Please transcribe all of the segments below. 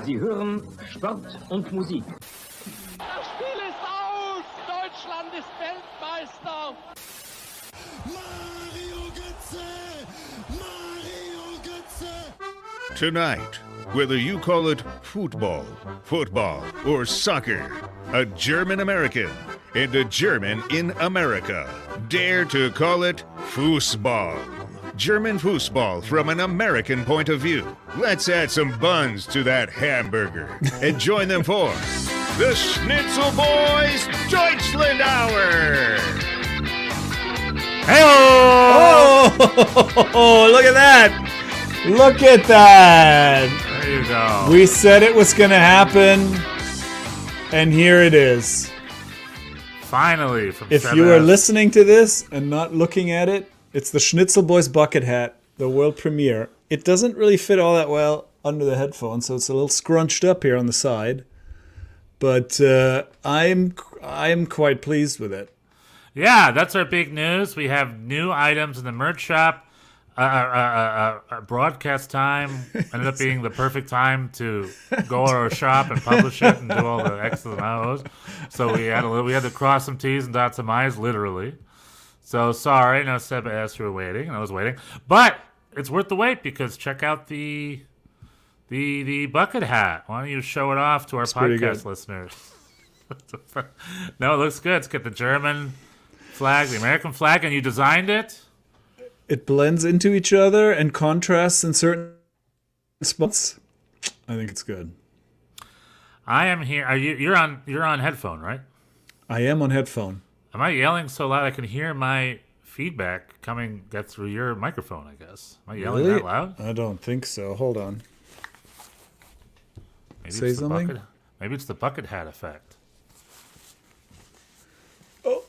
Sie hören Sport und Musik. Das Spiel ist aus! Deutschland ist Weltmeister! Mario Götze! Mario Götze! Tonight, whether you call it football, or soccer, a German American and a German in America dare to call it Fußball. German foosball from an American point of view. Let's add some buns to that hamburger and join them for the Schnitzel Boys Deutschland Hour. Hey! Oh, look at that! Look at that! There you go. We said it was going to happen, and here it is. Finally, from If 7S. you are listening to this and not looking at it, it's the Schnitzel Boys bucket hat, the world premiere. It doesn't really fit all that well under the headphones, so it's a little scrunched up here on the side. But I'm quite pleased with it. Yeah, that's our big news. We have new items in the merch shop. Our broadcast time ended up being the perfect time to go to our shop and publish it and do all the X's and O's. So we had to cross some T's and dot some I's, literally. So sorry, no Seb asked you were waiting, and I was waiting. But it's worth the wait because check out the bucket hat. Why don't you show it off to our podcast listeners? No, it looks good. It's got the German flag, the American flag, and you designed it? It blends into each other and contrasts in certain spots. I think it's good. I am here. You're on headphone, right? I am on headphone. Am I yelling so loud I can hear my feedback get through your microphone, I guess? Am I yelling that loud? I don't think so. Hold on. Maybe Say it's something? Maybe it's the bucket hat effect. Oh.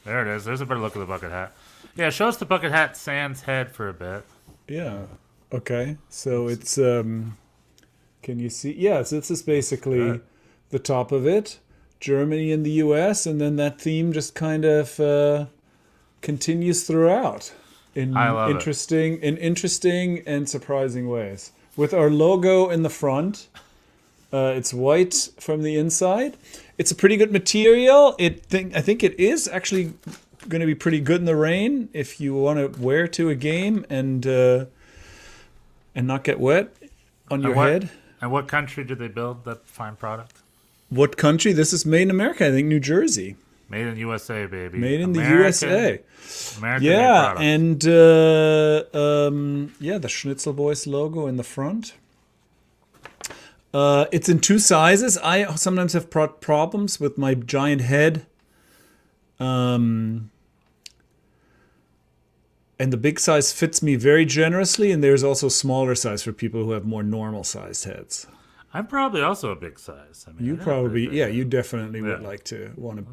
There it is. There's a better look at the bucket hat. Yeah, show us the bucket hat sans head for a bit. Yeah. Okay. So it's can you see? Yes, this is basically the top of it. Germany and the US, and then that theme just kind of continues throughout in interesting and surprising ways. With our logo in the front, it's white from the inside. It's a pretty good material. I think it is actually going to be pretty good in the rain if you want to wear to a game and not get wet on your head. And what country did they build that fine product? What country? This is made in America. I think New Jersey. Made in USA, baby. Made in the USA. American yeah, and the Schnitzel Boys logo in the front. It's in two sizes. I sometimes have problems with my giant head. And the big size fits me very generously, and there's also smaller size for people who have more normal sized heads. I'm probably also a big size. I mean, you definitely would like to want to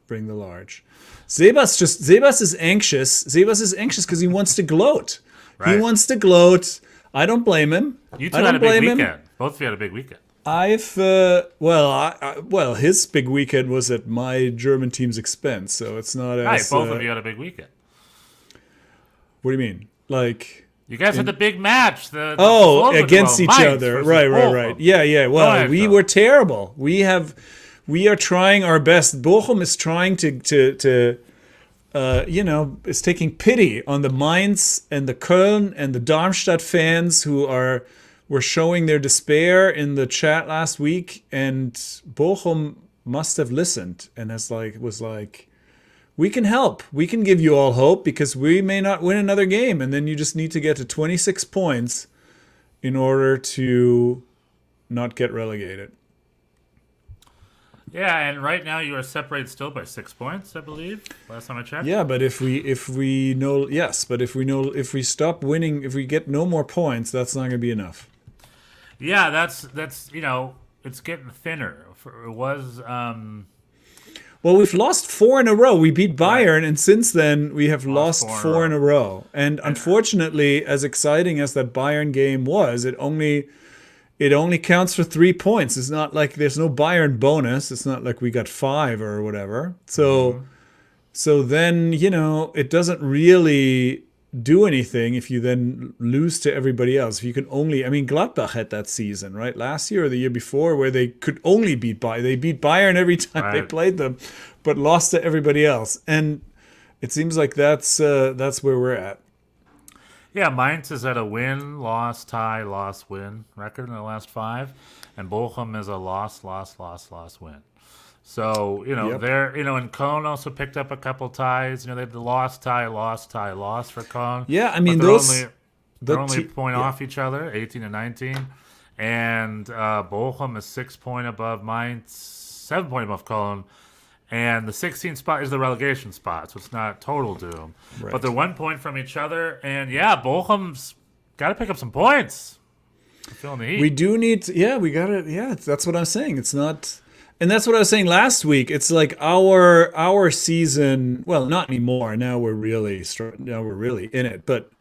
bring the large. Sebas is anxious. Sebas is anxious because he wants to gloat. Right. He wants to gloat. I don't blame him. You two had a big weekend. Both of you had a big weekend. His big weekend was at my German team's expense, so it's not as. Right, both of you had a big weekend. What do you mean? Like. You guys had the big match. Against each other. Right. Yeah. Well, we were terrible. We are trying our best. Bochum is trying to is taking pity on the Mainz and the Köln and the Darmstadt fans who were showing their despair in the chat last week, and Bochum must have listened and was like, we can help. We can give you all hope because we may not win another game. And then you just need to get to 26 points in order to not get relegated. Yeah, and right now you are separated still by 6 points, I believe. Last time I checked. Yeah, but if we stop winning, if we get no more points, that's not going to be enough. Yeah, that's it's getting thinner. It was. Well, we've lost 4 in a row. We beat Bayern, and since then we have lost 4 in a row. And unfortunately, as exciting as that Bayern game was, it only counts for 3 points. It's not like there's no Bayern bonus. It's not like we got 5 or whatever. So then it doesn't really do anything if you then lose to everybody else. If you can only, I mean, Gladbach had that season, right? Last year or the year before, where they could only beat Bayern. They beat Bayern every time they played them, but lost to everybody else. And it seems like that's where we're at. Yeah, Mainz is at a win, loss, tie, loss, win record in the last 5, and Bochum is a loss, win. So, they're, and Cologne also picked up a couple ties. They had the loss, tie, loss for Cologne. Yeah, I mean, they're only a point off each other, 18 and 19. And Bochum is 6 point above Mainz, 7 point above Cologne. And the 16th spot is the relegation spot, so it's not total doom. Right. But they're 1 point from each other. And, Bochum's got to pick up some points. I'm feeling the heat. We do need to, we got to, that's what I'm saying. It's not... And that's what I was saying last week. It's like our season. Well, not anymore. Now we're really in it. But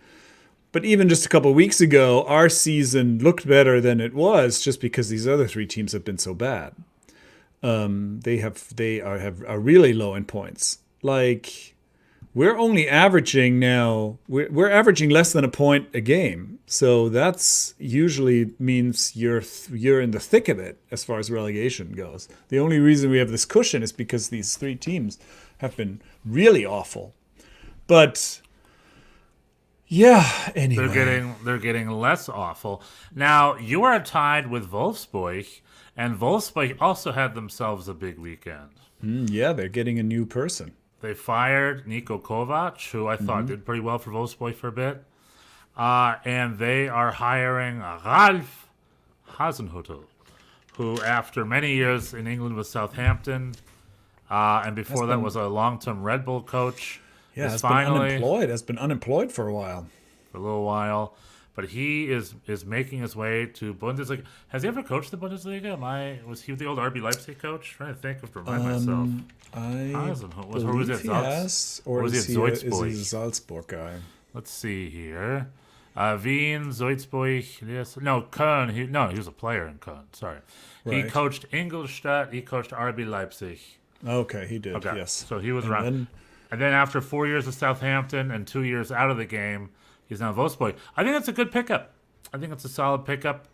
even just a couple of weeks ago, our season looked better than it was, just because these other 3 teams have been so bad. They are really low in points. Like, we're only averaging now. We're averaging less than a point a game. So that's usually means you're in the thick of it as far as relegation goes. The only reason we have this cushion is because these 3 teams have been really awful. But anyway, they're getting less awful. Now you are tied with Wolfsburg, and Wolfsburg also had themselves a big weekend. They're getting a new person. They fired Niko Kovac, who I thought did pretty well for Wolfsburg for a bit. And they are hiring Ralf Hasenhüttl, who after many years in England with Southampton, and before that was a long-term Red Bull coach. Yeah, has been unemployed for a while. For a little while. But he is making his way to Bundesliga. Has he ever coached the Bundesliga? Was he the old RB Leipzig coach? I'm trying to think to remind myself. Or was he at Salzburg guy? Let's see here. Wien, Salzburg, yes. No, Köln. He was a player in Köln. Sorry. Right. He coached Ingolstadt. He coached RB Leipzig. Okay, he did, yes. So he was around. And then after 4 years of Southampton and 2 years out of the game, he's now Wolfsburg. I think that's a good pickup. I think it's a solid pickup.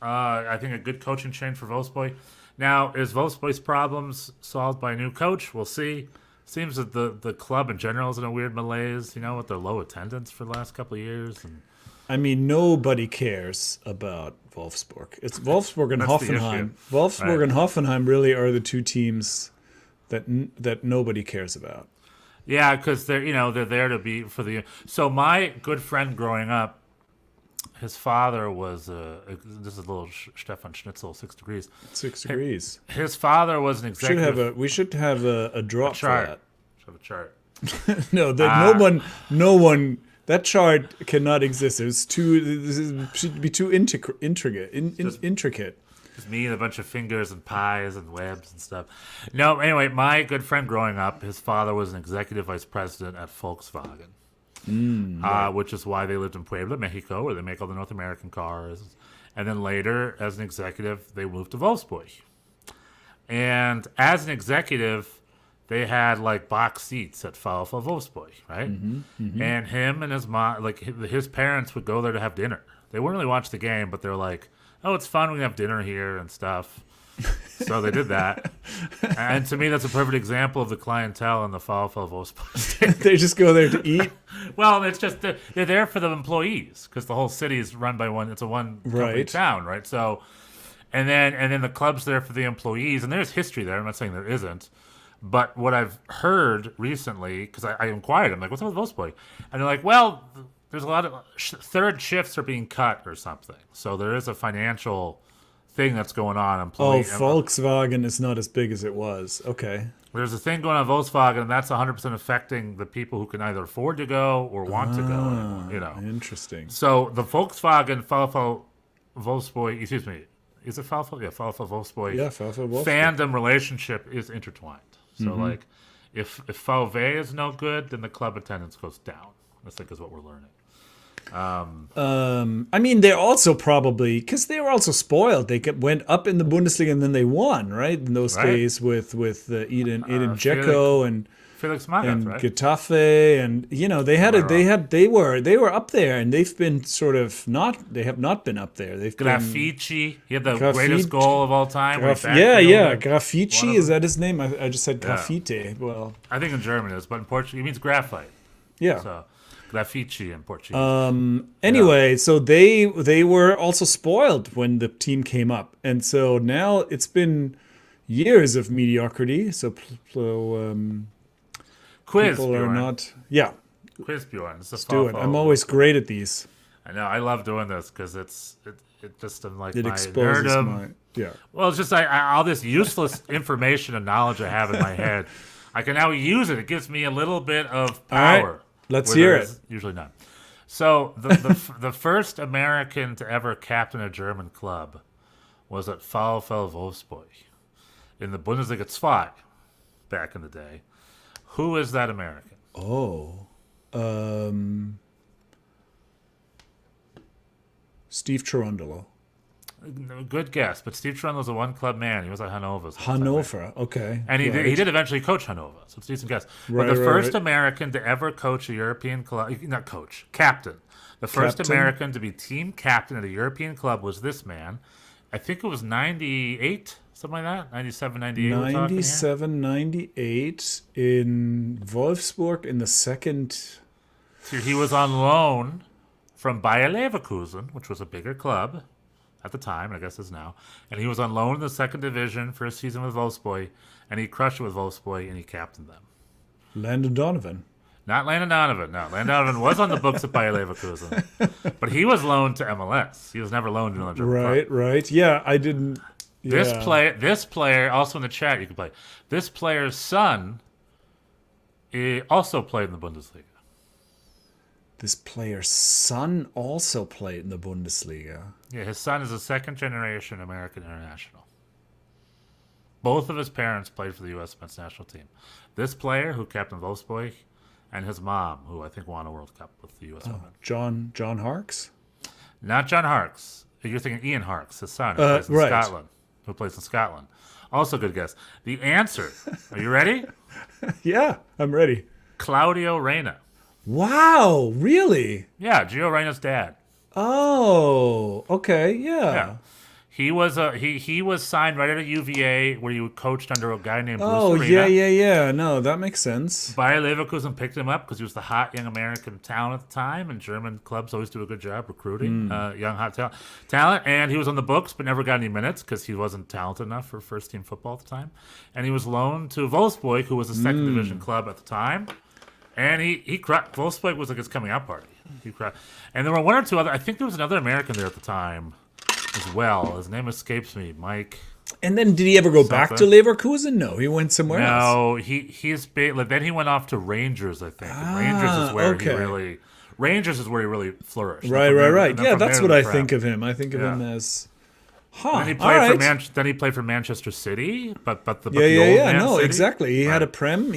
I think a good coaching change for Wolfsburg. Now, is Wolfsburg's problems solved by a new coach? We'll see. Seems that the club in general is in a weird malaise, with their low attendance for the last couple of years. And I mean, nobody cares about Wolfsburg. It's Wolfsburg and Hoffenheim. Wolfsburg and Hoffenheim really are the 2 teams that nobody cares about. Yeah, because they're there to be for the. So my good friend growing up, his father was this is a little Stefan Schnitzel, 6 degrees. 6 degrees. His father was an executive. We should have a drop for that. Should have a chart. No one. That chart cannot exist. It should be too intricate. Just me and a bunch of fingers and pies and webs and stuff. No, anyway, my good friend growing up, his father was an executive vice president at Volkswagen, which is why they lived in Puebla, Mexico, where they make all the North American cars. And then later, as an executive, they moved to Wolfsburg. And as an executive, they had like box seats at VfL Wolfsburg, right? And him and his mom, his parents would go there to have dinner. They wouldn't really watch the game, but they're like, oh, it's fun. We can have dinner here and stuff. So they did that. And to me, that's a perfect example of the clientele in the VfL Wolfsburg. They just go there to eat? Well, it's just they're there for the employees because the whole city is run by one. It's a one company town, right? So, and then the club's there for the employees. And there's history there. I'm not saying there isn't. But what I've heard recently, because I inquired, I'm like, what's up with Wolfsburg? And they're like, well, there's a lot of third shifts are being cut or something. So there is a financial thing that's going on. Volkswagen is not as big as it was. Okay. There's a thing going on at Volkswagen, and that's 100% affecting the people who can either afford to go or want to go. Interesting. So the Volkswagen, Wolfsburg, excuse me, is it VfL? Yeah, VfL Wolfsburg. Yeah, VfL Wolfsburg. Fandom relationship is intertwined. So, if VW is no good, then the club attendance goes down. I think is what we're learning. I mean, they're also probably because they were also spoiled. They went up in the Bundesliga and then they won, right? In those days with Edin Dzeko and Felix Magath, and right? Getafe, and they were up there, and they've been sort of not. They have not been up there. They've Graffiti. He had the greatest goal of all time. Graffiti, is that his name? I just said graffiti. Well, I think in German it is, but in Portuguese it means graphite. Yeah. So graffiti in Portuguese. Anyway, so they were also spoiled when the team came up, and so now it's been years of mediocrity. So Quiz people are Bjorn. not. Yeah, Quiz Bjorn. let's do it. I'm always great at these. I know. I love doing this because it just like It my exposes nerdum. Well, it's just all this useless information and knowledge I have in my head. I can now use it. It gives me a little bit of power. All right, let's hear it. Usually not. So the first American to ever captain a German club was at VfL Wolfsburg in the Bundesliga 2 back in the day. Who is that American? Steve Cherundolo. Good guess, but Steve Cherundolo's a one-club man. He was at Hannover. Hannover, okay. And he did eventually coach Hannover, so it's a decent guess. But the first American to ever coach a European club, not coach, captain. The first American to be team captain at a European club was this man. I think it was 98, something like that, 97, 98. 97, 98 in Wolfsburg in the second. So he was on loan from Bayer Leverkusen, which was a bigger club at the time, I guess is now. And he was on loan in the second division for a season with Wolfsburg, and he crushed it with Wolfsburg, and he captained them. Landon Donovan. Not Landon Donovan, no. Landon Donovan was on the books at Bayer Leverkusen, but he was loaned to MLS. He was never loaned to another German club. Right. Yeah, I didn't. Yeah. This player, also in the chat, you can play. This player's son also played in the Bundesliga. This player's son also played in the Bundesliga. Yeah, his son is a second-generation American international. Both of his parents played for the U.S. men's national team. This player, who captained Wolfsburg, and his mom, who I think won a World Cup with the U.S. women. John Harkes? Not John Harkes. You're thinking Ian Harkes, his son, who plays in Scotland. Who plays in Scotland. Also good guess. The answer, are you ready? Yeah, I'm ready. Claudio Reyna. Wow, really? Yeah, Gio Reyna's dad. Oh, okay, yeah. He was he was signed right out of UVA, where he coached under a guy named Bruce Oh, Arena. yeah. No, that makes sense. Bayer Leverkusen picked him up because he was the hot young American talent at the time, and German clubs always do a good job recruiting young hot talent. And he was on the books, but never got any minutes because he wasn't talented enough for first team football at the time. And he was loaned to Wolfsburg, who was a second division club at the time. And he cried. Wolfsburg was like his coming out party. He cried. And there were one or two other. I think there was another American there at the time as well. His name escapes me. Mike. And then did he ever go back to Leverkusen? No, he went somewhere else. No, then he went off to Rangers, I think. And Rangers is where he really flourished. Right. Yeah, that's what I think of him. I think of him as. Then he played for Manchester City, but the old man no, City. Exactly. He had a prem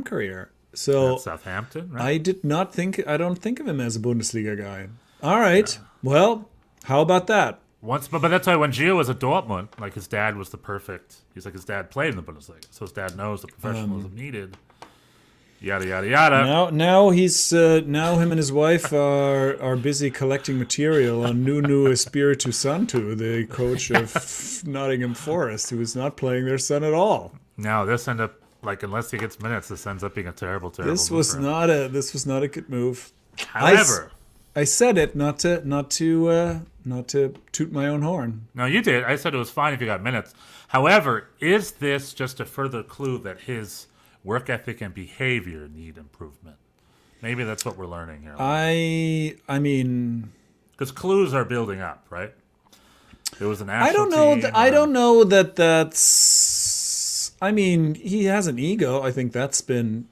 career. So Southampton, right? I don't think of him as a Bundesliga guy. All right. Well, how about that? But that's why when Gio was at Dortmund, like his dad was his dad played in the Bundesliga, so his dad knows the professionalism needed. Yada yada yada. Now him and his wife are busy collecting material on Nuno Espiritu Santo, the coach of Nottingham Forest, who is not playing their son at all. Now this end up unless he gets minutes, this ends up being a terrible. This was not a good move. However, I said it not to toot my own horn. No, you did. I said it was fine if you got minutes. However, is this just a further clue that his work ethic and behavior need improvement? Maybe that's what we're learning here. I mean, because clues are building up, right? There was an national I don't know. team, I don't know that that's. I mean, he has an ego. I think that's been.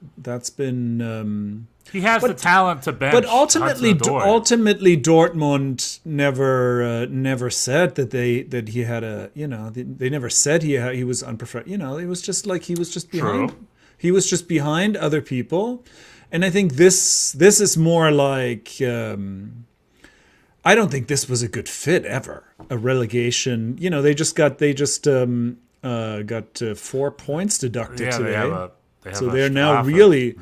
He has the talent to bench. But ultimately Dortmund never said that he had a. They never said he was unprofessional. It was just like he was just behind. True. He was just behind other people, and I think this is more like. I don't think this was a good fit ever. A relegation. They just got 4 points deducted today. So they're now really,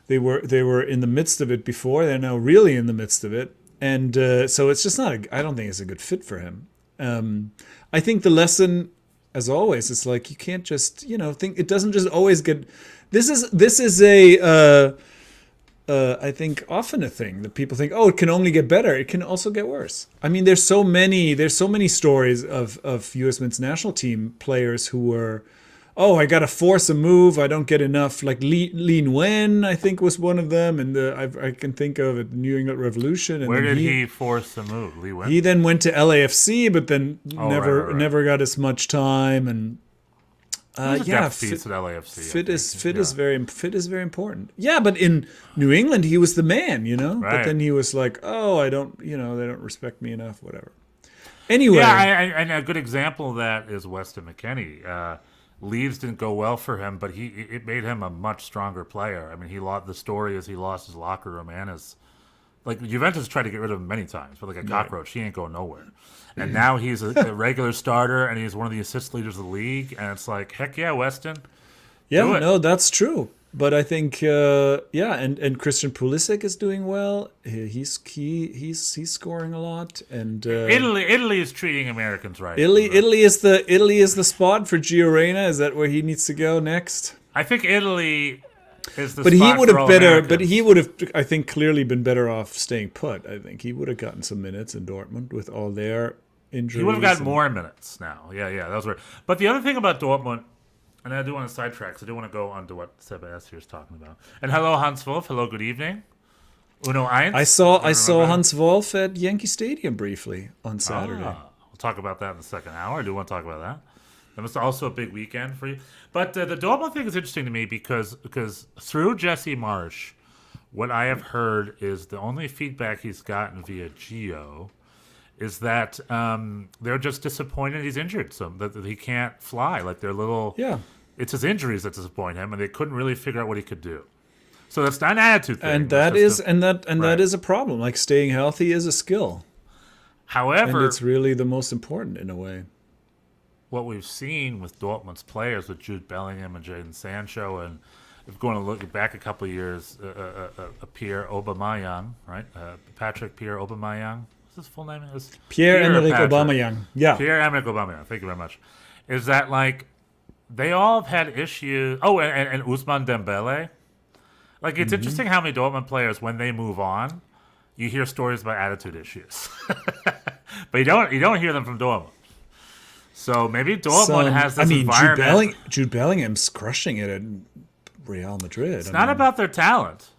they were in the midst of it before. They're now really in the midst of it, and so it's just not. I don't think it's a good fit for him. I think the lesson, as always, is like you can't just think. It doesn't just always get. This is a. I think often a thing that people think, oh, it can only get better. It can also get worse. I mean, there's so many stories of U.S. men's national team players who were, oh, I got to force a move. I don't get enough. Like Lee Nguyen, I think, was one of them. And I can think of at the New England Revolution. And where did he force a move, Lee Nguyen? He then went to LAFC, but then never got as much time. And Fit at LAFC. Fit is very important. Yeah, but in New England he was the man, Right. But then he was like, oh, they don't respect me enough, whatever. Anyway, and a good example of that is Weston McKennie. Leeds didn't go well for him, but it made him a much stronger player. I mean, he lost his locker room and his. Like, Juventus tried to get rid of him many times, but like a cockroach, he ain't going nowhere. And now he's a regular starter, and he's one of the assist leaders of the league. And it's like, heck yeah, Weston. Yeah, no, that's true. But I think, and Christian Pulisic is doing well. He's scoring a lot. And Italy is treating Americans right. Italy is the spot for Gio Reyna. Is that where he needs to go next? I think Italy. But he would have, I think, clearly been better off staying put. I think he would have gotten some minutes in Dortmund with all their injuries. He would have gotten more minutes now. Yeah, that was right. But the other thing about Dortmund, and I do want to sidetrack, so I do want to go on to what Sebastian here is talking about. And hello, Hans Wolf. Hello, good evening. Uno Eins. I saw Hans Wolf at Yankee Stadium briefly on Saturday. We'll talk about that in the second hour. I do want to talk about that. That was also a big weekend for you. But the Dortmund thing is interesting to me because through Jesse Marsch, what I have heard is the only feedback he's gotten via Gio is that they're just disappointed he's injured, so that he can't fly. Like they're little. Yeah. It's his injuries that disappoint him, and they couldn't really figure out what he could do. So that's not an attitude thing. And that is a problem. Like staying healthy is a skill. However, and it's really the most important in a way. What we've seen with Dortmund's players, with Jude Bellingham and Jadon Sancho, and if we're going to look back a couple of years, Pierre Aubameyang, right? Patrick Pierre Aubameyang. What's his full name? Pierre-Emerick Aubameyang. Yeah. Pierre-Emerick Aubameyang. Thank you very much. Is that like they all have had issues? Oh, and Ousmane Dembele. Like it's interesting how many Dortmund players, when they move on, you hear stories about attitude issues, but you don't hear them from Dortmund. So maybe Dortmund has this environment. Jude Bellingham's crushing it at Real Madrid. It's not about their talent.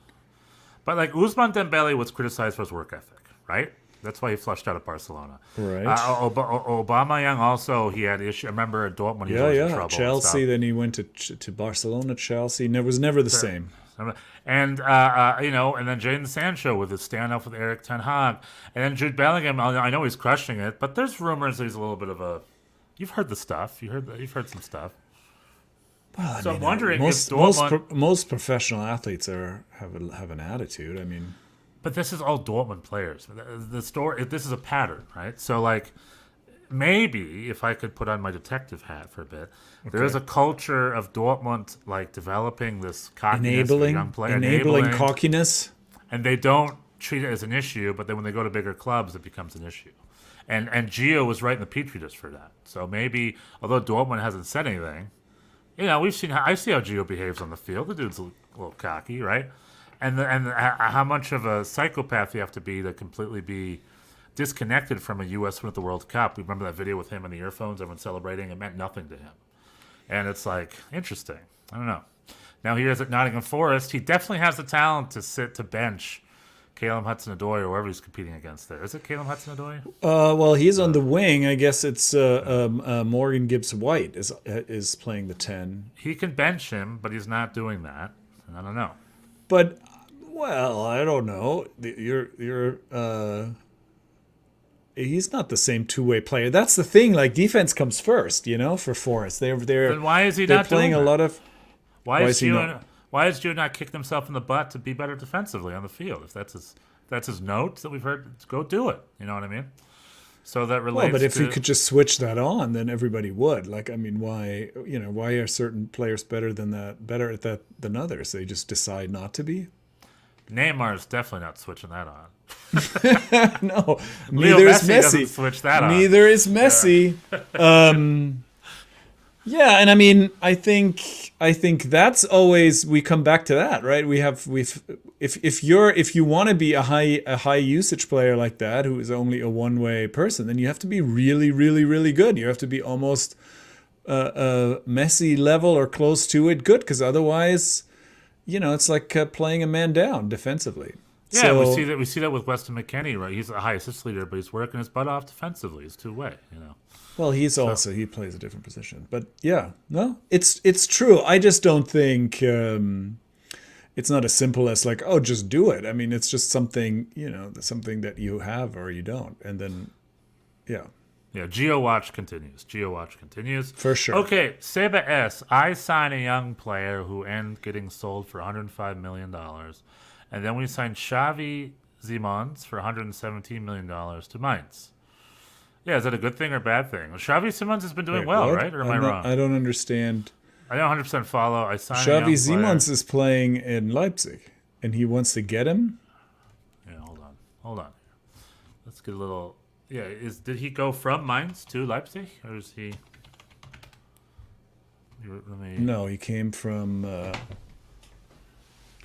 But like Ousmane Dembele was criticized for his work ethic, right? That's why he flushed out of Barcelona. Right. Aubameyang also, he had issues. I remember at Dortmund he was in trouble. Chelsea, then he went to Barcelona, Chelsea. Was never the same. And, and then Jadon Sancho with his standoff with Eric Ten Hag. And then Jude Bellingham, I know he's crushing it, but there's rumors that he's a little bit of a... You've heard the stuff. You've heard some stuff. Well, I'm wondering if Dortmund... most professional athletes have an attitude. I mean... But this is all Dortmund players. The story. This is a pattern, right? So, like, maybe if I could put on my detective hat for a bit, there is a culture of Dortmund like developing this cockiness for young players, enabling cockiness, and they don't treat it as an issue. But then when they go to bigger clubs, it becomes an issue. And Gio was right in the petri dish for that. So maybe, although Dortmund hasn't said anything, I see how Gio behaves on the field. The dude's a little cocky, right? And how much of a psychopath you have to be to completely be disconnected from a U.S. win at the World Cup. We remember that video with him and the earphones, everyone celebrating. It meant nothing to him. And it's like, interesting. I don't know. Now he is at Nottingham Forest. He definitely has the talent to bench Calum Hudson-Odoi or whoever he's competing against there. Is it Calum Hudson-Odoi? Well, he's on the wing. I guess it's Morgan Gibbs-White is playing the 10. He can bench him, but he's not doing that. I don't know. But, well, I don't know. He's not the same two-way player. That's the thing. Like, defense comes first, for Forest. Then why is he not playing doing a lot of? Why is Gio not kicking himself in the butt to be better defensively on the field? If that's his note that we've heard, go do it. You know what I mean? So that relates. Well, but if to, you could just switch that on, then everybody would. Like, I mean, why are certain players better at that than others? They just decide not to be. Neymar's definitely not switching that on. No, Leo neither is Messi Messi. doesn't switch that on. Neither is Messi. Yeah, and I mean, I think that's always, we come back to that, right? If you want to be a high usage player like that, who is only a one-way person, then you have to be really, really, really good. You have to be almost Messi level or close to it good, because otherwise, it's like playing a man down defensively. Yeah, So, we see that with Weston McKennie, right? He's a high assist leader, but he's working his butt off defensively. He's two-way, Well, he plays a different position. But yeah, no, it's true. I just don't think it's not as simple as like, oh, just do it. I mean, it's just something, something that you have or you don't. And then, yeah. Yeah, GeoWatch continues. For sure. Okay, Seba S. I sign a young player who ends getting sold for $105 million. And then we signed Xavi Simons for $117 million to Mainz. Yeah, is that a good thing or bad thing? Well, Xavi Simons has been doing well, what? right? Or am I wrong? I don't understand. I don't 100% follow. I signed Xavi a young Simons player. is playing in Leipzig, and he wants to get him. Yeah, hold on. Let's get a little. Yeah, did he go from Mainz to Leipzig, or is he? No, he came from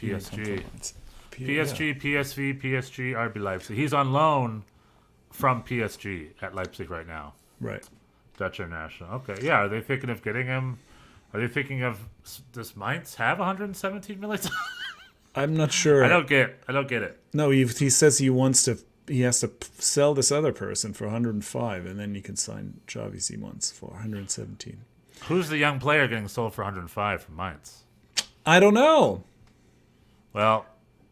PSG. PSG, PSV, PSG, RB Leipzig. He's on loan from PSG at Leipzig right now. Right. Dutch international. Okay, yeah. Are they thinking of getting him? Are they thinking of, does Mainz have 117 million? I'm not sure. I don't get it. No, he says he has to sell this other person for 105, and then he can sign Xavi Simons for 117. Who's the young player getting sold for 105 from Mainz? I don't know. Well,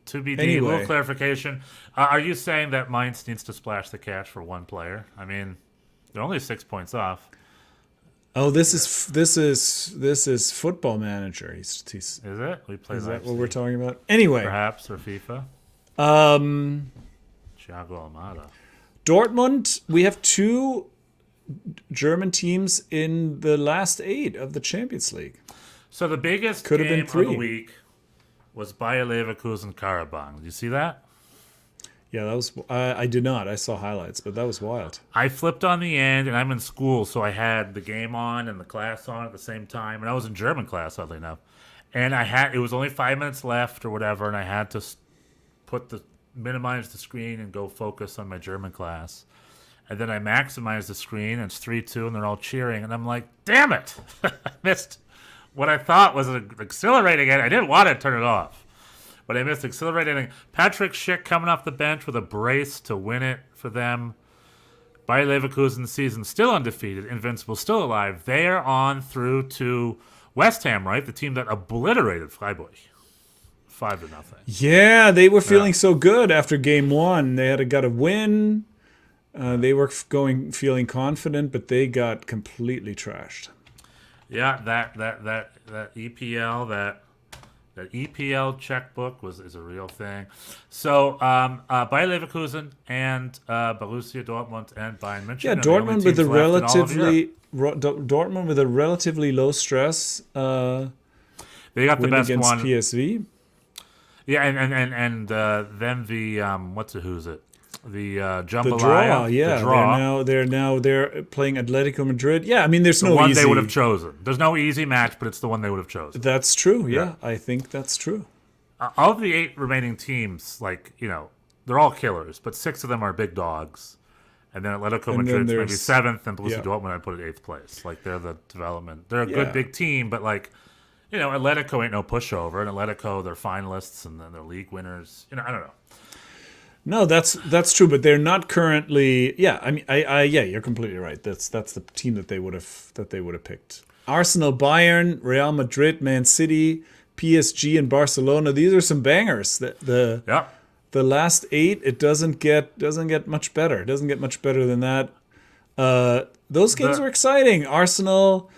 to be Anyway. a little clarification. Are you saying that Mainz needs to splash the cash for one player? I mean, they're only 6 points off. Oh, this is Football Manager. He's Is it? We play is that Leipzig, what we're talking about? Anyway, perhaps, or FIFA? um, Thiago Almada. Dortmund. We have two German teams in the last 8 of the Champions League. So the biggest Could have game been 3. of the week was Bayer Leverkusen Karabakh. Did you see that? Yeah, that was. I did not. I saw highlights, but that was wild. I flipped on the end, and I'm in school, so I had the game on and the class on at the same time, and I was in German class, oddly enough. And it was only 5 minutes left or whatever, and I had to minimize the screen and go focus on my German class. And then I maximized the screen, and it's 3-2, and they're all cheering, and I'm like, damn it! I missed what I thought was an exhilarating end. I didn't want to turn it off, but I missed exhilarating. Patrick Schick coming off the bench with a brace to win it for them. Bayer Leverkusen season still undefeated, invincible, still alive. They are on through to West Ham, right? The team that obliterated Freiburg 5-0. Yeah, they were feeling so good after game 1. They got a win. They were feeling confident, but they got completely trashed. Yeah, that EPL that EPL checkbook is a real thing. So Bayer Leverkusen and Borussia Dortmund and Bayern München. Yeah, are the only Dortmund with teams a left in all of Europe. relatively low stress. They got the win best against one. PSV. Yeah, and then the who's it? The Jambalaya. The draw, yeah. The draw. They're playing Atletico Madrid. Yeah, I mean, there's The no one easy. they would have chosen. There's no easy match, but it's the one they would have chosen. That's true. Yeah, I think that's true. Of the 8 remaining teams, they're all killers, but 6 of them are big dogs. And then Atletico And then Madrid's maybe there's- 7th, and Borussia yeah. Dortmund I'd put at 8th place. They're the development. They're a Yeah. good big team, but Atletico ain't no pushover. And Atletico, they're finalists, and then they're league winners. I don't know. No, that's true, but they're not currently. Yeah, I mean, yeah, you're completely right. That's the team that they would have picked. Arsenal, Bayern, Real Madrid, Man City, PSG, and Barcelona. These are some bangers. Yeah. The last 8, it doesn't get much better. It doesn't get much better than that. Those games were exciting. Arsenal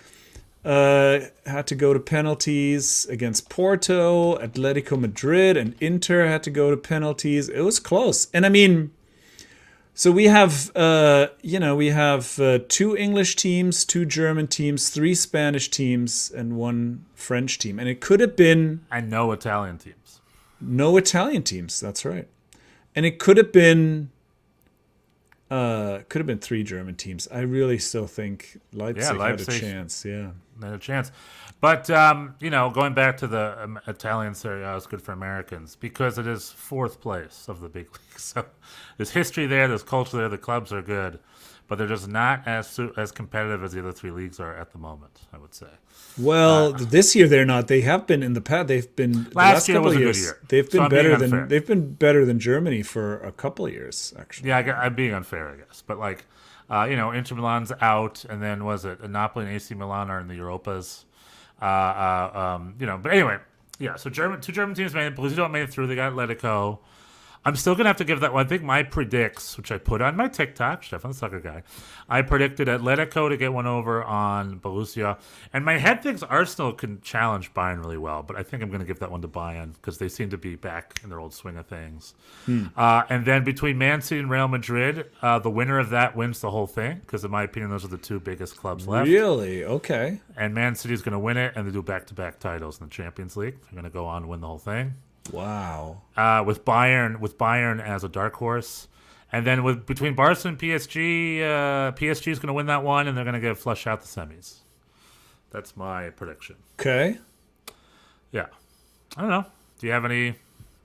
had to go to penalties against Porto. Atletico Madrid and Inter had to go to penalties. It was close. And I mean, So we have, we have 2 English teams, 2 German teams, 3 Spanish teams, and 1 French team. And it could have been And no Italian teams. no Italian teams. That's right. And it could have been 3 German teams. I really still think Leipzig had a chance. Yeah. Had a chance. But, going back to the Italian Serie A is good for Americans because it is 4th place of the big league. So there's history there, there's culture there, the clubs are good, but they're just not as competitive as the other 3 leagues are at the moment, I would say. Well, this year they're not. They have been in the past. They've been the last year couple was of a years. good year. They've been So I'm being better unfair. they've been better than Germany for a couple of years, actually. Yeah, I'm being unfair, I guess. But, Inter Milan's out, and then was it Napoli and AC Milan are in the Europas. But anyway, yeah. So 2 German teams made it. Borussia made it through. They got Atletico. I'm still gonna have to give that one. I think my predicts, which I put on my TikTok, Stefan the Sucker Guy, I predicted Atletico to get one over on Borussia, and my head thinks Arsenal can challenge Bayern really well. But I think I'm gonna give that one to Bayern because they seem to be back in their old swing of things. And then between Man City and Real Madrid, the winner of that wins the whole thing because, in my opinion, those are the 2 biggest clubs left. Really? Okay. And Man City's going to win it, and they do back-to-back titles in the Champions League. They're going to go on and win the whole thing. Wow. With Bayern as a dark horse, and then between Barca and PSG, PSG is going to win that one, and they're going to get flush out the semis. That's my prediction. Okay. Yeah, I don't know. Do you have any?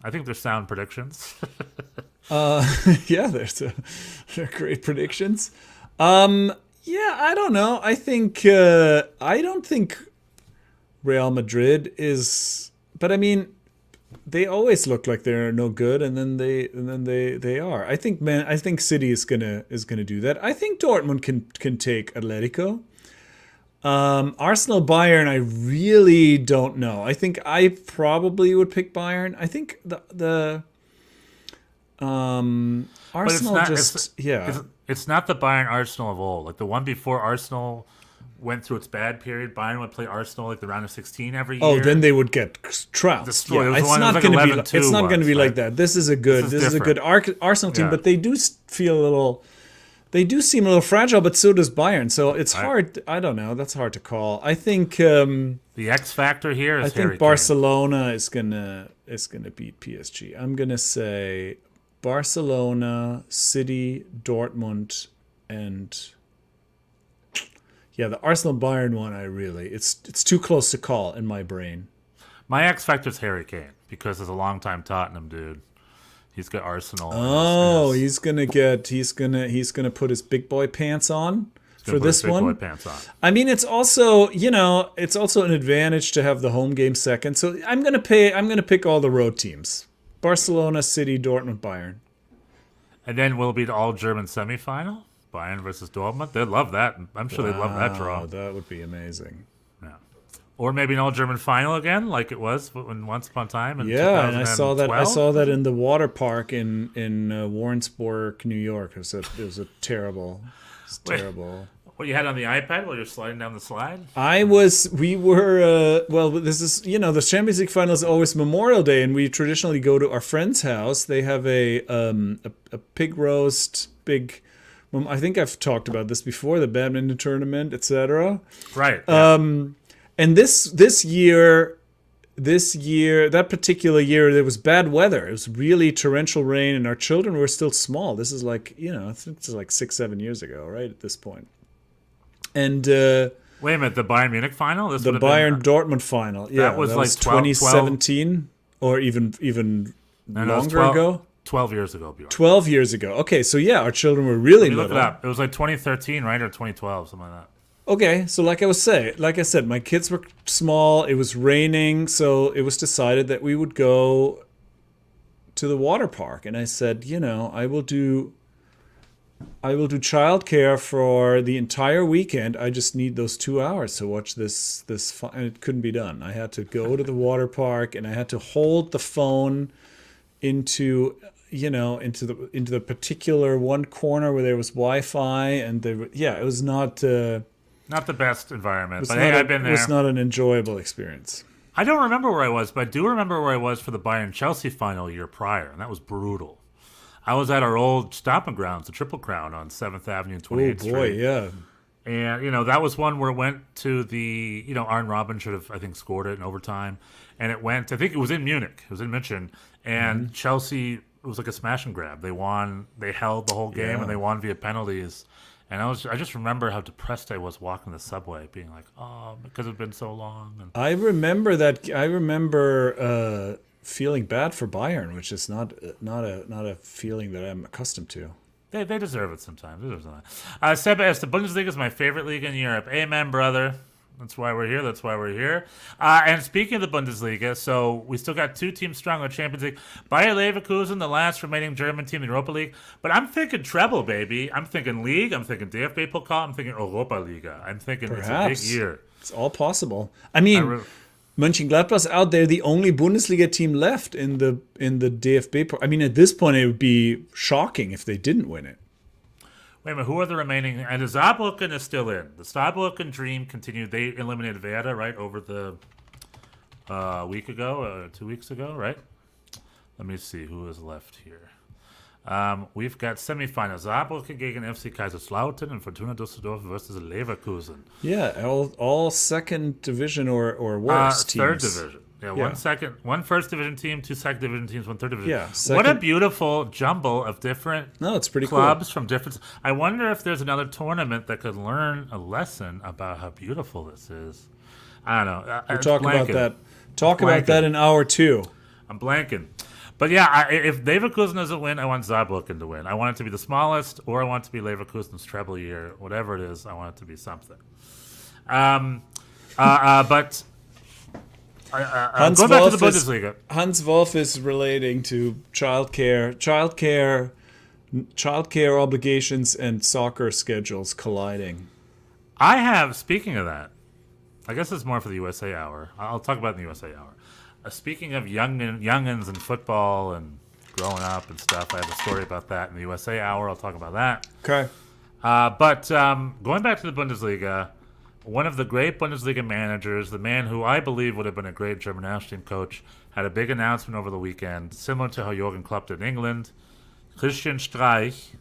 I think they're sound predictions. Yeah, they're great predictions. Yeah, I don't know. I don't think Real Madrid is, but I mean, they always look like they're no good, and then they are. I think City is gonna do that. I think Dortmund can take Atletico. Arsenal Bayern, I really don't know. I think I probably would pick Bayern. I think the Arsenal It's not the Bayern Arsenal of old. Like the one before Arsenal went through its bad period, Bayern would play Arsenal like the round of 16 every year. Oh, then they would get trounced. Destroyed. Yeah, it's not going to be. It's not going to be like that. This is a good Arsenal team, but they do feel a little. They do seem a little fragile, but so does Bayern. So it's hard. I don't know. That's hard to call. I think the X factor here is. I think Barcelona is gonna beat PSG. I'm gonna say Barcelona, City, Dortmund, and the Arsenal Bayern one. It's too close to call in my brain. My X factor is Harry Kane because as a longtime Tottenham dude. He's got Arsenal. Oh, he's gonna put his big boy pants on for this one. Big boy pants on. I mean, it's also an advantage to have the home game second. So I'm gonna pick all the road teams: Barcelona, City, Dortmund, Bayern. And then will it be the all German semifinal? Bayern versus Dortmund. They'd love that. I'm sure they'd love that draw. That would be amazing. Yeah. Or maybe an all German final again, like it was once upon a time. And I saw that in the water park in Warrensburg, New York. It was terrible. It's terrible. What you had on the iPad while you're sliding down the slide? This is, the Champions League final is always Memorial Day, and we traditionally go to our friend's house. They have a pig roast, I think I've talked about this before, the badminton tournament, etc. Right. Yeah. And this year, that particular year, there was bad weather. It was really torrential rain, and our children were still small. This is like, I think it's like 6-7 years ago, right, at this point. And wait a minute, the Bayern Munich final? The Bayern Dortmund final. Yeah, that was like 2017 or even longer ago. 12 years ago, Bjorn. 12 years ago. Okay, so our children were really little. Look it up. It was like 2013, right, or 2012, something like that. Okay, so like I said, my kids were small. It was raining, so it was decided that we would go to the water park. And I said, I will do childcare for the entire weekend. I just need those 2 hours to watch this. And it couldn't be done. I had to go to the water park, and I had to hold the phone into the particular one corner where there was Wi-Fi, and it was not. Not the best environment, but hey, I've been there. It was not an enjoyable experience. I don't remember where I was, but I do remember where I was for the Bayern-Chelsea final a year prior, and that was brutal. I was at our old stomping grounds, the Triple Crown on 7th Avenue and Oh 28th boy, Street. yeah. And, that was one where it went to the, Arjen Robben should have, I think, scored it in overtime. And it went, I think it was in Munich. It was in München. And Chelsea, it was like a smash and grab. They won, they held the whole game, and they won via penalties. And I just remember how depressed I was walking the subway, being like, oh, because it's been so long. And I remember that. I remember feeling bad for Bayern, which is not a feeling that I'm accustomed to. They deserve it sometimes. They deserve it. Seba asks, the Bundesliga is my favorite league in Europe. Amen, brother. That's why we're here. And speaking of the Bundesliga, so we still got 2 teams strong in the Champions League. Bayer Leverkusen, the last remaining German team in the Europa League. But I'm thinking treble, baby. I'm thinking league. I'm thinking DFB Pokal. I'm thinking Europa Liga. I'm thinking Perhaps. It's a big year. It's all possible. I mean, Mönchengladbach's out there, the only Bundesliga team left in the DFB. I mean, at this point, it would be shocking if they didn't win it. Wait a minute, who are the remaining? And the Saarbrücken is still in. The Saarbrücken dream continued. They eliminated Werder, right, over the week ago, 2 weeks ago, right? Let me see who is left here. We've got semifinals. Saarbrücken gegen FC Kaiserslautern and Fortuna Düsseldorf versus Leverkusen. Yeah, all second division or worse teams. Third division. Yeah, one first division team, 2 second division teams, 1 third division. Yeah, what a beautiful jumble of different it's pretty clubs cool. from different. I wonder if there's another tournament that could learn a lesson about how beautiful this is. I don't know. We'll talk about that. Talk about that in hour 2. I'm blanking. But yeah, if Leverkusen doesn't win, I want Saarbrücken to win. I want it to be the smallest, or I want it to be Leverkusen's treble year. Whatever it is, I want it to be something. But Hans going back to the Bundesliga. Hans Wolf is relating to childcare obligations and soccer schedules colliding. Speaking of that, I guess it's more for the USA Hour. I'll talk about it in the USA Hour. Speaking of youngins and football and growing up and stuff, I have a story about that in the USA Hour. I'll talk about that. Okay. But going back to the Bundesliga, one of the great Bundesliga managers, the man who I believe would have been a great German national team coach, had a big announcement over the weekend, similar to how Jurgen Klopp did in England. Christian Streich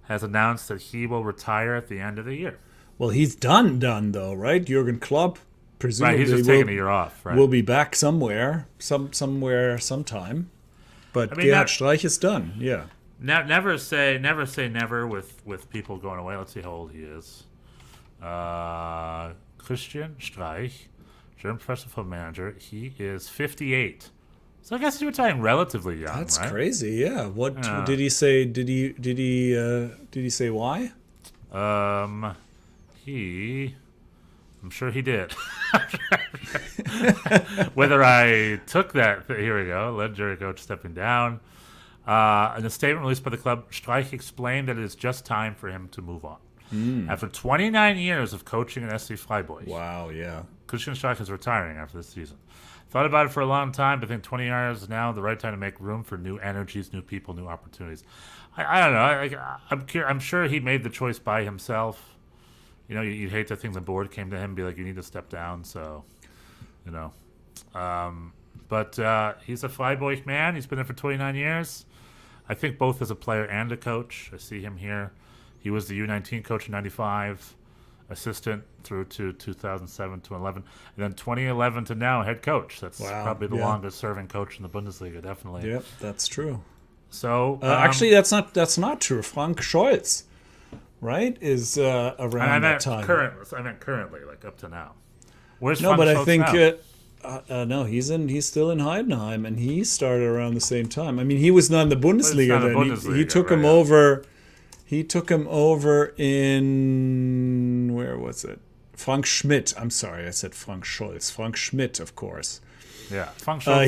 has announced that he will retire at the end of the year. Well, he's done though, right? Jurgen Klopp presumably he's just taking a year off, right? Will be back somewhere, sometime. But Gerhard Streich is done. Yeah. Never say never with people going away. Let's see how old he is. Christian Streich, German professional football manager. He is 58. So I guess he's retiring relatively young. That's right? crazy. Yeah. What did he say? Did he say why? I'm sure he did. Whether I took that, here we go, legendary coach stepping down. In a statement released by the club, Streich explained that it is just time for him to move on. After 29 years of coaching at SC Freiburg. Wow, yeah. Christian Streich is retiring after this season. Thought about it for a long time, but I think 20 years is now the right time to make room for new energies, new people, new opportunities. I don't know. I'm sure he made the choice by himself. You know, you'd hate to think the board came to him and be like, you need to step down. So, you know. But he's a Freiburg man. He's been there for 29 years. I think both as a player and a coach. I see him here. He was the U19 coach in 95, assistant through to 2007 to 11, and then 2011 to now head coach. That's probably the longest serving coach in the Bundesliga, definitely. Yep, that's true. So actually, that's not true. Frank Scholz, right, is around that time. I meant currently, like up to now. Where's no, Frank but Scholz I think now? no, he's still in Heidenheim, and he started around the same time. I mean, he was not in the Bundesliga then. He took him over. He took him over in, where was it? Frank Schmidt. I'm sorry, I said Frank Scholz. Frank Schmidt, of course. Yeah, Frank Scholz.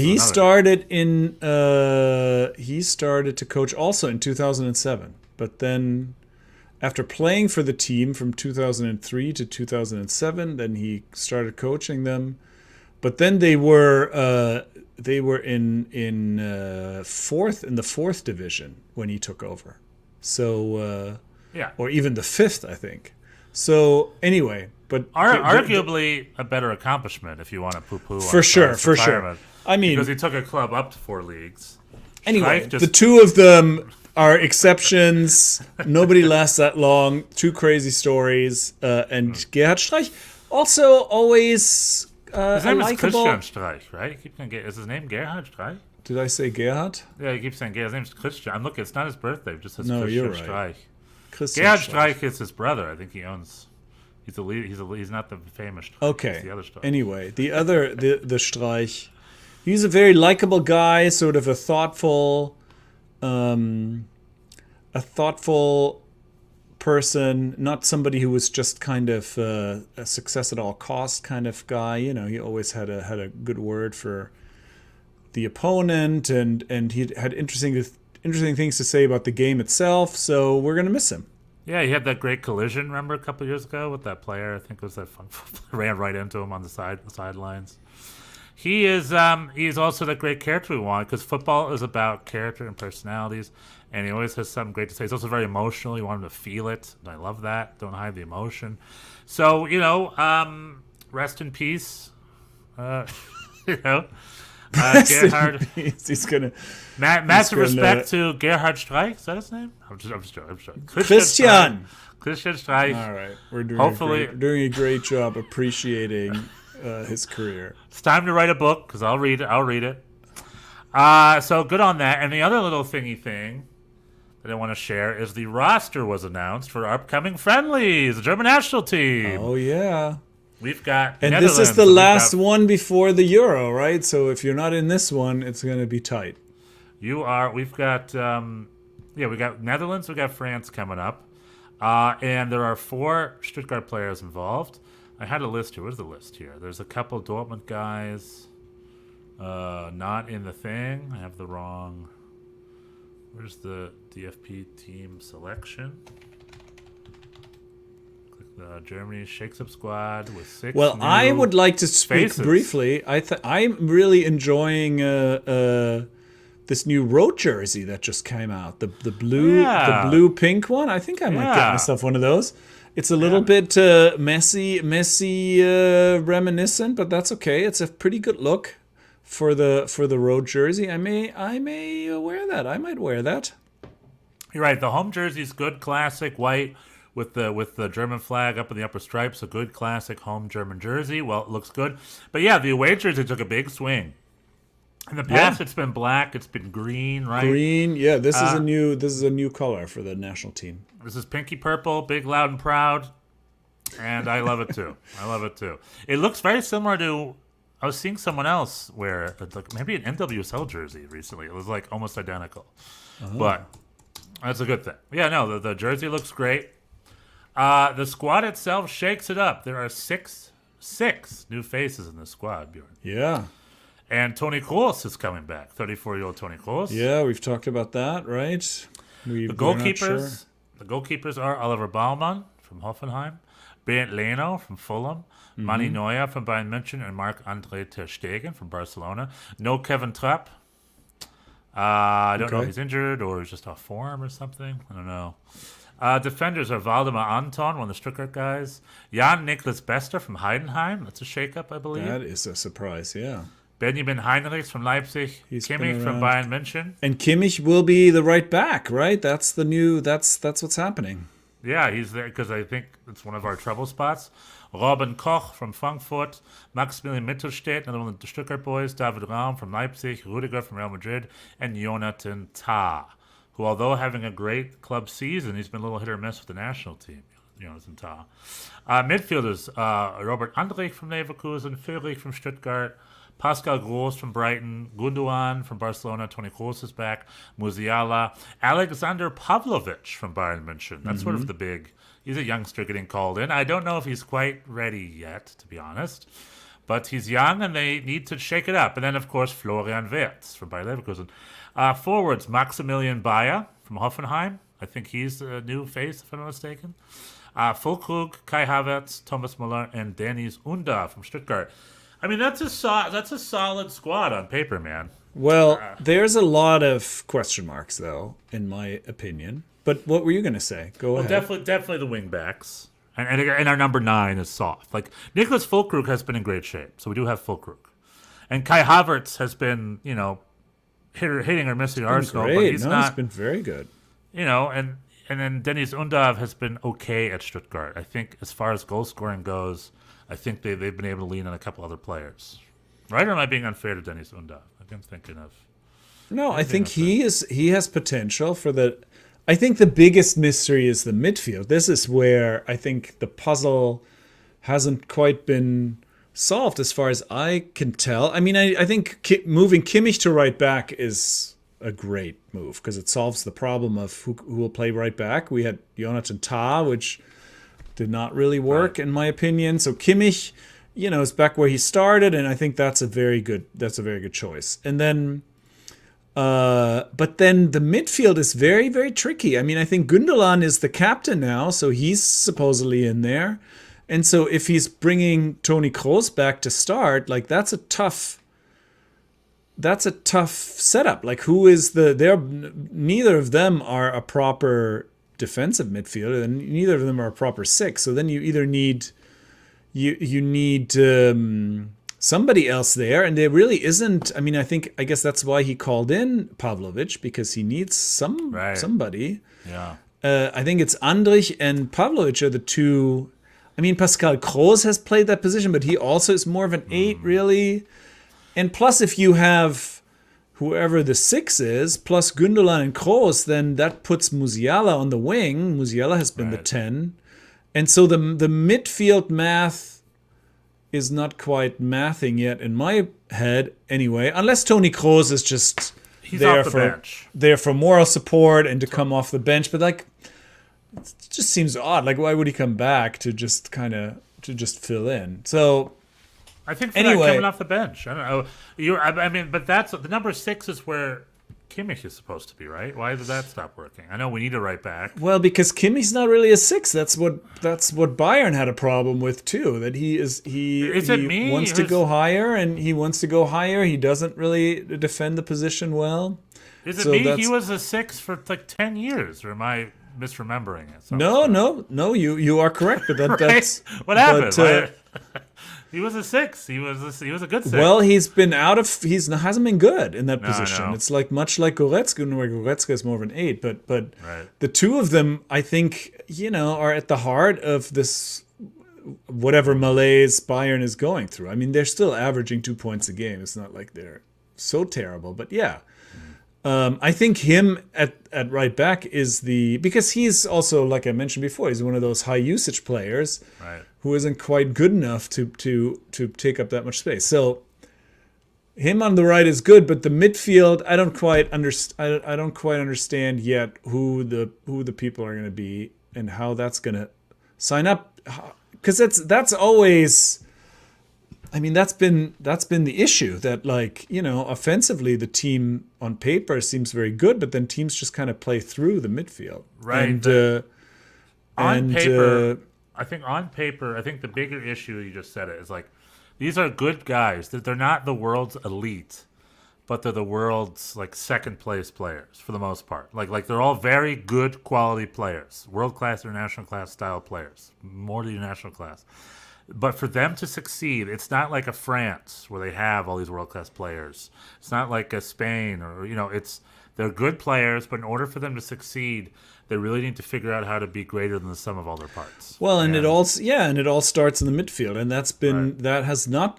He started to coach also in 2007, but then after playing for the team from 2003 to 2007, then he started coaching them. But then they were in the fourth division when he took over. So or even the fifth, I think. So anyway, but arguably a better accomplishment if you want to poo-poo. For sure. I mean, because he took a club up to 4 leagues. Anyway, the two of them are exceptions. Nobody lasts that long. Two crazy stories. And Gerhard Streich, also always His name is likable. Christian Streich, right? Is his name Gerhard Streich? Did I say Gerhard? Yeah, you keep saying Gerhard. His name's Christian. I'm looking. It's not his birthday. It just says No, Christian you're right. Streich. Christian Gerhard Streich. Streich is his brother. I think he owns. He's the lead. He's not the famous Streich. Okay. He's the other Streich. Anyway, the Streich. He's a very likable guy, sort of a thoughtful person, not somebody who was just kind of a success at all costs kind of guy. You know, he always had a good word for the opponent, and he had interesting things to say about the game itself. So we're gonna miss him. Yeah, he had that great collision. Remember a couple of years ago with that player? I think it was that fun ran right into him on the sidelines. He is also that great character we want, because football is about character and personalities, and he always has something great to say. He's also very emotional. You want him to feel it, and I love that. Don't hide the emotion. So, rest in peace. Gerhard. He's gonna Massive respect to Gerhard Streich. Is that his name? I'm just joking. Christian. Christian Streich. All right, we're doing Hopefully- doing a great job appreciating his career. It's time to write a book, because I'll read it. So good on that. And the other little thingy thing that I want to share is the roster was announced for our upcoming friendlies, the German national team. Oh yeah. We've got And Netherlands, this is the we've last got- one before the Euro, right? So if you're not in this one, it's going to be tight. You are. We've got we got Netherlands, we got France coming up, and there are 4 Stuttgart players involved. I had a list here. Where's the list here? There's a couple Dortmund guys, not in the thing. I have the wrong. Where's the DFP team selection? Germany shakes up squad with 6. Well, I would like to speak faces. briefly. I'm really enjoying this new road jersey that just came out. The blue pink one. I think I might get myself one of those. It's a little bit messy, reminiscent, but that's okay. It's a pretty good look for the road jersey. I may wear that. I might wear that. You're right. The home jersey's good, classic white with the German flag up in the upper stripes. A good classic home German jersey. Well, it looks good. But yeah, the away jersey took a big swing. In the past, it's been black. It's been green, right? Green. Yeah, this is a new color for the national team. This is pinky purple, big, loud, and proud, and I love it too. It looks very similar to. I was seeing someone else wear like maybe an NWSL jersey recently. It was like almost identical, but that's a good thing. Yeah, no, the jersey looks great. The squad itself shakes it up. There are six new faces in the squad, Bjorn. Yeah. And Toni Kroos is coming back. 34-year-old Toni Kroos. Yeah, we've talked about that, right? The goalkeepers are Oliver Baumann from Hoffenheim, Bernd Leno from Fulham, Mani Neuer from Bayern München, and Marc-André ter Stegen from Barcelona. No Kevin Trapp. I don't know if he's injured or he's just off form or something. I don't know. Defenders are Waldemar Anton, one of the Stuttgart guys. Jan-Niklas Bester from Heidenheim. That's a shake-up, I believe. That is a surprise, yeah. Benjamin Heinrichs from Leipzig. Kimmich from Bayern München. And Kimmich will be the right back, right? That's what's happening. Yeah, he's there because I think it's one of our trouble spots. Robin Koch from Frankfurt, Maximilian Mittelstädt, another one of the Stuttgart boys, David Raum from Leipzig, Rudiger from Real Madrid, and Jonathan Tah, who, although having a great club season, he's been a little hit or miss with the national team. Jonathan Tah. Midfielders, Robert Andrich from Leverkusen, Führich from Stuttgart, Pascal Gross from Brighton, Gundogan from Barcelona, Toni Kroos is back, Musiala, Alexander Pavlovich from Bayern München. That's sort of the big. He's a youngster getting called in. I don't know if he's quite ready yet, to be honest. But he's young and they need to shake it up. And then, of course, Florian Wirtz from Bayer Leverkusen. Forwards, Maximilian Bayer from Hoffenheim. I think he's a new face, if I'm not mistaken. Füllkrug, Kai Havertz, Thomas Müller, and Dennis Undav from Stuttgart. I mean, that's a solid squad on paper, man. Well, there's a lot of question marks, though, in my opinion. But what were you going to say? Go ahead. Definitely the wing backs. And our number 9 is soft. Like, Nicholas Füllkrug has been in great shape, so we do have Füllkrug. And Kai Havertz has been, hitting or missing Arsenal, but he's He's been very good. and then Dennis Undav has been okay at Stuttgart. I think as far as goal scoring goes, I think they've been able to lean on a couple other players. Right, or am I being unfair to Dennis Undav? I'm thinking of. No, I think he has potential for the. I think the biggest mystery is the midfield. This is where I think the puzzle hasn't quite been solved as far as I can tell. I mean, I think moving Kimmich to right back is a great move because it solves the problem of who will play right back. We had Jonathan Tah, which did not really work in my opinion. So Kimmich, is back where he started, and I think that's a very good choice. And then, but then the midfield is very, very tricky. I mean, I think Gundogan is the captain now, so he's supposedly in there. And so if he's bringing Toni Kroos back to start, like that's a tough setup. Like neither of them are a proper defensive midfielder, and neither of them are a proper six. So then you either need somebody else there, and there really isn't. I mean, I guess that's why he called in Pavlovic, because he needs somebody. Yeah. I think it's Andrich and Pavlovic are the two. I mean, Pascal Kroos has played that position, but he also is more of an 8, really. And plus, if you have whoever the 6 is, plus Gundogan and Kroos, then that puts Musiala on the wing. Musiala has been the 10. And so the midfield math is not quite mathing yet in my head, anyway, unless Toni Kroos is just there for moral support and to come off the bench. But like, it just seems odd. Like, why would he come back to just fill in? So I think coming off the bench. I don't know. But that's the number 6 is where Kimmich is supposed to be, right? Why did that stop working? I know we need a right back. Well, because Kimmich's not really a 6. That's what Bayern had a problem with too. That he wants to go higher, and he wants to go higher. He doesn't really defend the position well. Is it me? He was a 6 for like 10 years, or am I misremembering it? No. You are correct. But right? that's what happened. He was a 6. He was a good 6. Well, hasn't been good in that position. It's much like Goretzka, where Goretzka is more of an 8. But right. The two of them, I think, are at the heart of this whatever malaise Bayern is going through. I mean, they're still averaging 2 points a game. It's not like they're so terrible, but yeah. I think him at right back is because he's also, like I mentioned before, he's one of those high usage players, right, who isn't quite good enough to take up that much space. So him on the right is good, but the midfield, I don't quite understand yet who the people are going to be and how that's going to sign up, because that's always. I mean, that's been the issue, that offensively the team on paper seems very good, but then teams just kind of play through the midfield. Right. And, on paper, I think the bigger issue, you just said it, is these are good guys. They're not the world's elite, but they're the world's second place players for the most part. Like they're all very good quality players, world class, international class style players, more than international class. But for them to succeed, it's not like a France where they have all these world-class players. It's not like a Spain they're good players, but in order for them to succeed, they really need to figure out how to be greater than the sum of all their parts. Well, and it all starts in the midfield, and that has not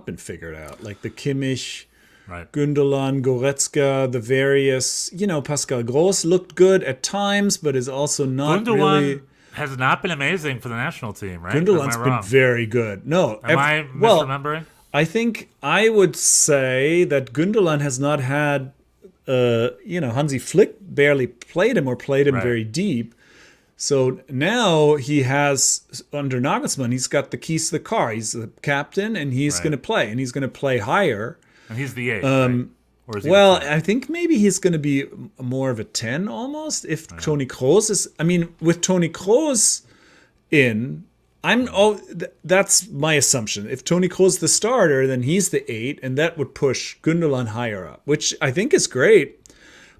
been figured out. Like the Kimmich, right, Gundogan, Goretzka, the various, Pascal Gross looked good at times, but is also not really. Has not been amazing for the national team, right? Gundogan's been very good. No. Am I misremembering? I think I would say that Gundogan has not had, Hansi Flick barely played him right, very deep. So now he has, under Nagelsmann, he's got the keys to the car. He's the captain, and he's right, going to play, and he's going to play higher. And he's the 8, right? Well, I think maybe he's going to be more of a 10 almost. If Toni Kroos is, with Toni Kroos in, that's my assumption. If Toni Kroos is the starter, then he's the 8, and that would push Gundogan higher up, which I think is great.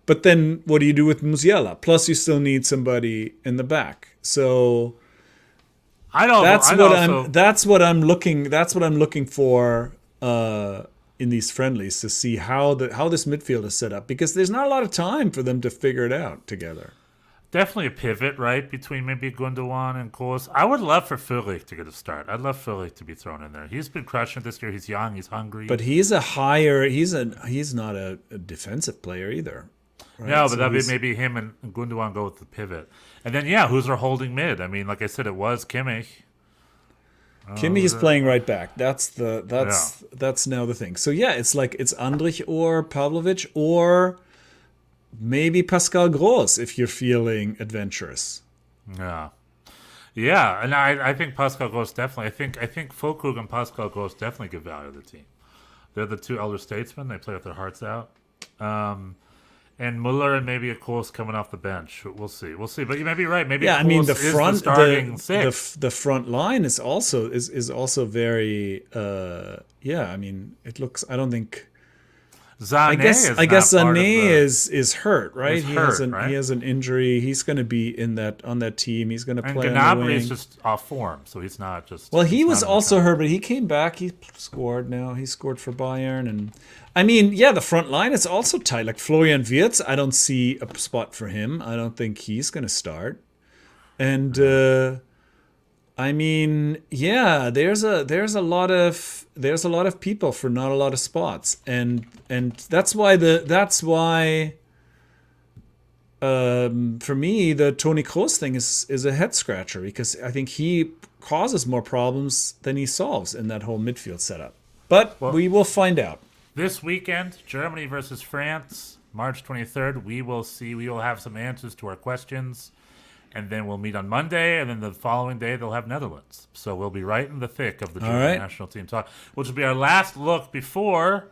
But then what do you do with Musiala? Plus, you still need somebody in the back. So that's what I'm looking for. in these friendlies to see how this midfield is set up, because there's not a lot of time for them to figure it out together. Definitely a pivot, right, between maybe Gundogan and Kos. I would love for Führich to get a start. I'd love Führich to be thrown in there. He's been crushing it this year. He's young. He's hungry. But he's not a defensive player either. Right? No, but So that'd be he's- maybe him and Gundogan go with the pivot. And then, who's our holding mid? I mean, like I said, it was Kimmich. Kimmich is playing right back. That's now the thing. So it's like it's Andrich or Pavlovic or maybe Pascal Gross if you're feeling adventurous. Yeah. Yeah, and I think Pascal Gross definitely. I think Füllkrug and Pascal Gross definitely give value to the team. They're the two elder statesmen. They play with their hearts out. And Muller and maybe a Kos coming off the bench. We'll see. But you may be right. Maybe Kos the is front the starting six. the front line is also very I mean, it looks. I don't think. I guess Sané is hurt, right? He has an injury. He's going to be on that team. He's going to play on the Gnabry wing. is just off form, so he's not just. Well, he was also hurt, but he came back. He scored now. He scored for Bayern. And I mean, the front line is also tight. Like Florian Wirtz, I don't see a spot for him. I don't think he's going to start. And I mean, there's a lot of people for not a lot of spots, and that's why for me the Toni Kroos thing is a head scratcher, because I think he causes more problems than he solves in that whole midfield setup. But we will find out. This weekend, Germany versus France, March 23rd. We will see. We will have some answers to our questions. And then we'll meet on Monday, and then the following day they'll have Netherlands. So we'll be right in the thick of the German national team talk, which will be our last look before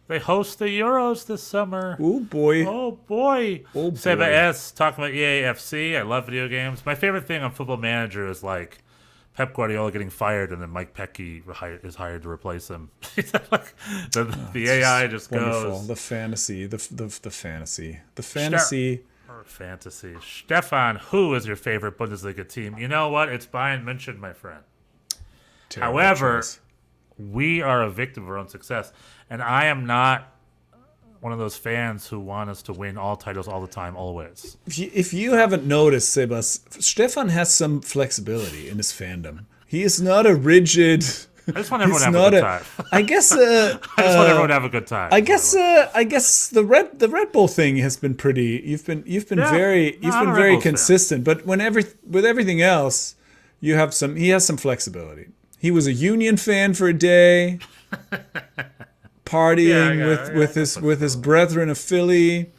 they host the Euros this summer. Oh boy! Seba S. talking about EAFC. I love video games. My favorite thing on Football Manager is like Pep Guardiola getting fired, and then Mike Pecky is hired to replace him. the AI just wonderful. goes. The fantasy. Fantasy. Stefan, who is your favorite Bundesliga team? You know what? It's Bayern München, my friend. Terrible However, choice. we are a victim of our own success, and I am not one of those fans who want us to win all titles all the time, always. If you haven't noticed, Sebas, Stefan has some flexibility in his fandom. He is not a rigid. I just want everyone to have a good time. I guess. I just want everyone to have a good time. I guess the Red Bull thing has been pretty. You've been very consistent. But with everything else, he has some flexibility. He was a Union fan for a day, partying with his brethren of Philly.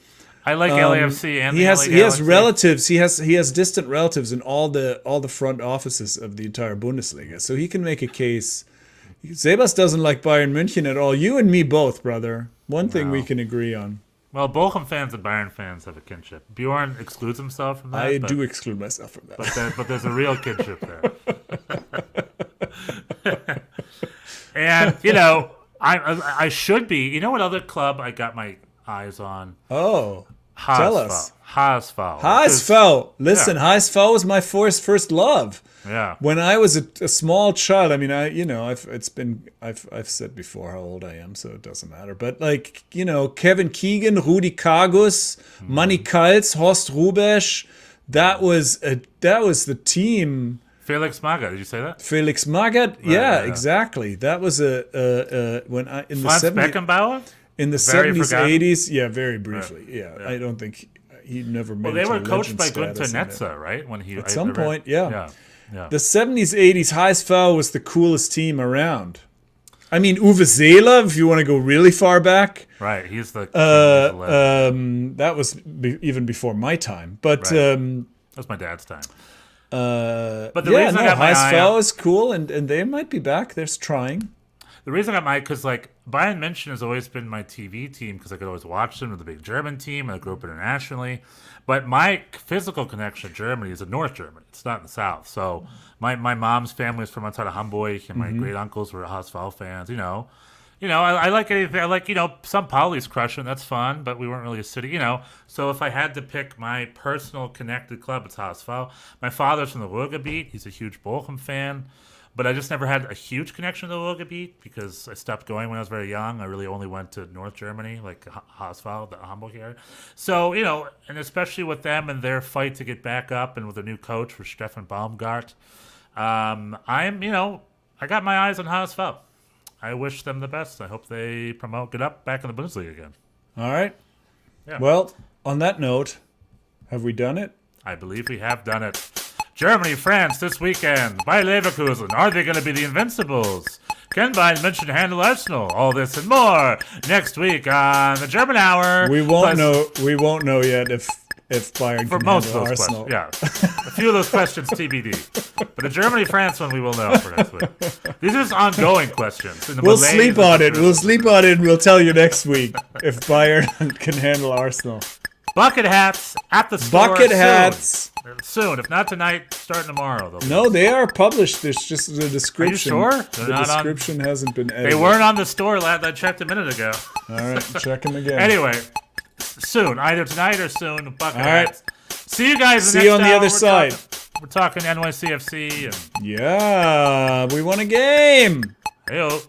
I like LAFC and he has Galaxy. relatives. He has distant relatives in all the front offices of the entire Bundesliga, so he can make a case. Sebas doesn't like Bayern München at all. You and me both, brother. One thing we can agree on. Well, Bochum fans and Bayern fans have a kinship. Bjorn excludes himself from that. I do exclude myself from that. But there's a real kinship there. And, I should be. You know what other club I got my eyes on? Oh, tell us. HSV. Listen, HSV was my first love. Yeah. When I was a small child, I mean, I've said before how old I am, so it doesn't matter. But Kevin Keegan, Rudi Kargus, Manny Kals, Horst Rubesch, that was the team. Felix Magath, did you say that? Felix Magath, yeah, exactly. That was in the Franz 70s. Beckenbauer? In the 70s, 80s, very briefly. Yeah, I don't think he never made. Well, they were coached by Günther Netzer, right? At some point, yeah. The 70s, 80s, HSV was the coolest team around. I mean, Uwe Seeler, if you want to go really far back. Right, he's the that was even before my time. But that's my dad's time. But the reason I got my HSV is cool, and they might be back. They're trying. The reason I got because Bayern München has always been my TV team because I could always watch them with the big German team, and I grew up internationally. But my physical connection to Germany is in North Germany. It's not in the South. So my mom's family is from outside of Hamburg, and my great uncles were HSV fans. I like anything. I like some Pauli's crushing. That's fun, but we weren't really a city. So if I had to pick my personal connected club, it's HSV. My father's from the Ruhrgebiet. He's a huge Bochum fan. but I just never had a huge connection to the Ruhrgebiet because I stopped going when I was very young. I really only went to North Germany, like Hausfeld, the Hamburg area. So, and especially with them and their fight to get back up and with a new coach for Stefan Baumgart, I got my eyes on Hausfeld. I wish them the best. I hope they get up back in the Bundesliga again. All right. Yeah. Well, on that note, have we done it? I believe we have done it. Germany, France this weekend. Bayer Leverkusen. Are they going to be the Invincibles? Can Bayern München handle Arsenal? All this and more next week on the German Hour. We won't know. We won't know yet if Bayern for can most of handle those Arsenal. questions. Yeah, a few of those questions TBD. But the Germany-France one we will know for next week. These are just ongoing questions. We'll sleep on it. We'll sleep on it, and we'll tell you next week if Bayern can handle Arsenal. Bucket hats at the store. Bucket hats. Soon, if not tonight, starting tomorrow. No, they are published. It's just the description. Are you sure? The description hasn't been edited. They weren't on the store. I checked a minute ago. All right, check them again. Anyway, soon, either tonight or soon. Bucket hats. See you guys. See you on the other side. We're talking NYCFC and yeah, we won a game. Hey-o.